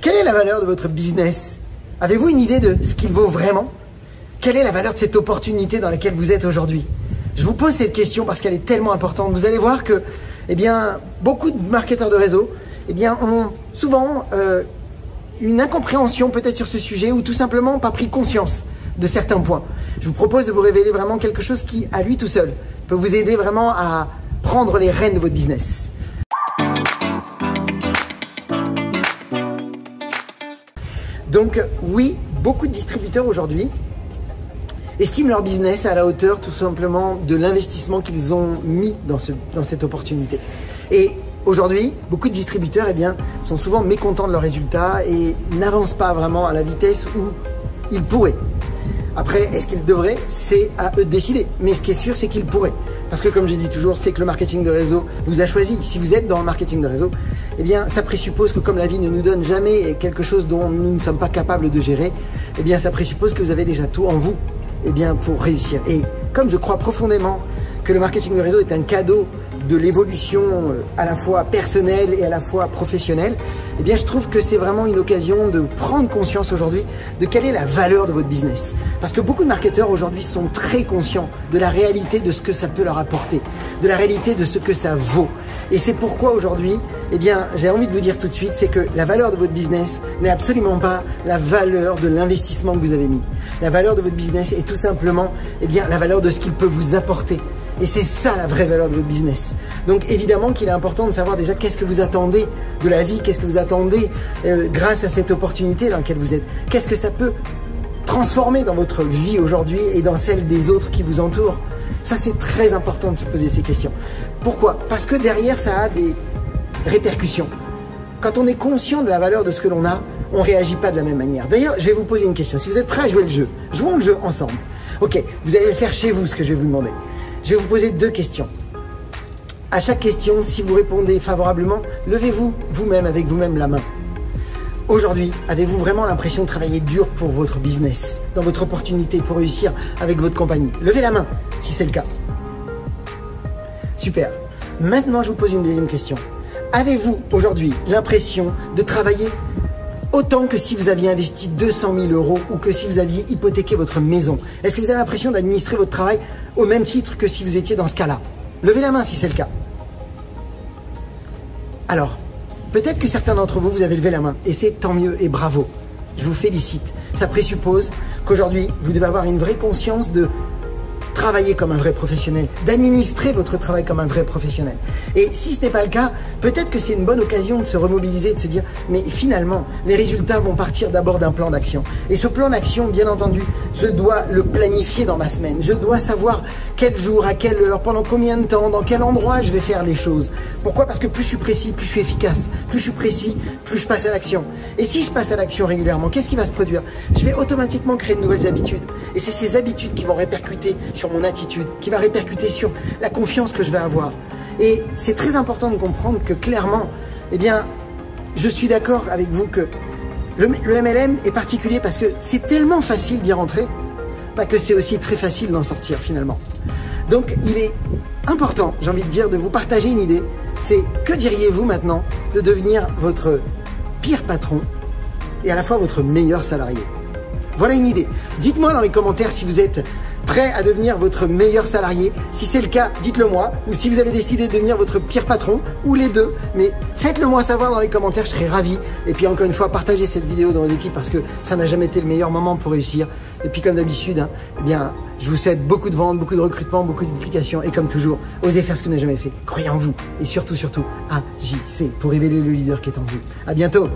Quelle est la valeur de votre business? Avez-vous une idée de ce qu'il vaut vraiment? Quelle est la valeur de cette opportunité dans laquelle vous êtes aujourd'hui? Je vous pose cette question parce qu'elle est tellement importante. Vous allez voir que, beaucoup de marketeurs de réseau, ont souvent une incompréhension peut-être sur ce sujet ou tout simplement pas pris conscience de certains points. Je vous propose de vous révéler vraiment quelque chose qui, à lui tout seul, peut vous aider vraiment à prendre les rênes de votre business. Donc oui, beaucoup de distributeurs aujourd'hui estiment leur business à la hauteur tout simplement de l'investissement qu'ils ont mis dans cette opportunité. Et aujourd'hui, beaucoup de distributeurs sont souvent mécontents de leurs résultats et n'avancent pas vraiment à la vitesse où ils pourraient. Après, est-ce qu'ils devraient? C'est à eux de décider. Mais ce qui est sûr, c'est qu'ils pourraient. Parce que comme je dis toujours, c'est que le marketing de réseau vous a choisi. Si vous êtes dans le marketing de réseau, ça présuppose que comme la vie ne nous donne jamais quelque chose dont nous ne sommes pas capables de gérer, ça présuppose que vous avez déjà tout en vous pour réussir. Et comme je crois profondément que le marketing de réseau est un cadeau de l'évolution à la fois personnelle et à la fois professionnelle, je trouve que c'est vraiment une occasion de prendre conscience aujourd'hui de quelle est la valeur de votre business. Parce que beaucoup de marketeurs aujourd'hui sont très conscients de la réalité de ce que ça peut leur apporter, de la réalité de ce que ça vaut. Et c'est pourquoi aujourd'hui, j'ai envie de vous dire tout de suite, c'est que la valeur de votre business n'est absolument pas la valeur de l'investissement que vous avez mis. La valeur de votre business est tout simplement la valeur de ce qu'il peut vous apporter. Et c'est ça la vraie valeur de votre business. Donc évidemment qu'il est important de savoir déjà qu'est-ce que vous attendez de la vie, qu'est-ce que vous attendez grâce à cette opportunité dans laquelle vous êtes. Qu'est-ce que ça peut transformer dans votre vie aujourd'hui et dans celle des autres qui vous entourent. Ça, c'est très important de se poser ces questions. Pourquoi? Parce que derrière, ça a des répercussions. Quand on est conscient de la valeur de ce que l'on a, on ne réagit pas de la même manière. D'ailleurs, je vais vous poser une question. Si vous êtes prêts à jouer le jeu, jouons le jeu ensemble. Ok, vous allez le faire chez vous, ce que je vais vous demander. Je vais vous poser 2 questions. À chaque question, si vous répondez favorablement, levez-vous vous-même avec vous-même la main. Aujourd'hui, avez-vous vraiment l'impression de travailler dur pour votre business, dans votre opportunité pour réussir avec votre compagnie? Levez la main si c'est le cas. Super. Maintenant, je vous pose une deuxième question. Avez-vous aujourd'hui l'impression de travailler autant que si vous aviez investi 200 000 € ou que si vous aviez hypothéqué votre maison? Est-ce que vous avez l'impression d'administrer votre travail au même titre que si vous étiez dans ce cas-là? Levez la main si c'est le cas. Alors, peut-être que certains d'entre vous, vous avez levé la main et c'est tant mieux et bravo. Je vous félicite. Ça présuppose qu'aujourd'hui, vous devez avoir une vraie conscience de travailler comme un vrai professionnel, d'administrer votre travail comme un vrai professionnel. Et si ce n'est pas le cas, peut-être que c'est une bonne occasion de se remobiliser, de se dire mais finalement, les résultats vont partir d'abord d'un plan d'action. Et ce plan d'action, bien entendu, je dois le planifier dans ma semaine. Je dois savoir quel jour, à quelle heure, pendant combien de temps, dans quel endroit je vais faire les choses. Pourquoi? Parce que plus je suis précis, plus je suis efficace. Plus je suis précis, plus je passe à l'action. Et si je passe à l'action régulièrement, qu'est-ce qui va se produire? Je vais automatiquement créer de nouvelles habitudes. Et c'est ces habitudes qui vont répercuter sur mon attitude, qui va répercuter sur la confiance que je vais avoir. Et c'est très important de comprendre que clairement, je suis d'accord avec vous que le MLM est particulier parce que c'est tellement facile d'y rentrer que c'est aussi très facile d'en sortir finalement. Donc il est important, j'ai envie de dire, de vous partager une idée. C'est que diriez-vous maintenant de devenir votre pire patron et à la fois votre meilleur salarié? Voilà une idée. Dites-moi dans les commentaires si vous êtes prêt à devenir votre meilleur salarié. Si c'est le cas, dites-le moi. Ou si vous avez décidé de devenir votre pire patron, ou les deux. Mais faites-le moi savoir dans les commentaires, je serai ravi. Et puis encore une fois, partagez cette vidéo dans vos équipes parce que ça n'a jamais été le meilleur moment pour réussir. Et puis comme d'habitude, je vous souhaite beaucoup de ventes, beaucoup de recrutement, beaucoup de duplications. Et comme toujours, osez faire ce que vous n'avez jamais fait. Croyez en vous. Et surtout, agissez pour révéler le leader qui est en vous. À bientôt.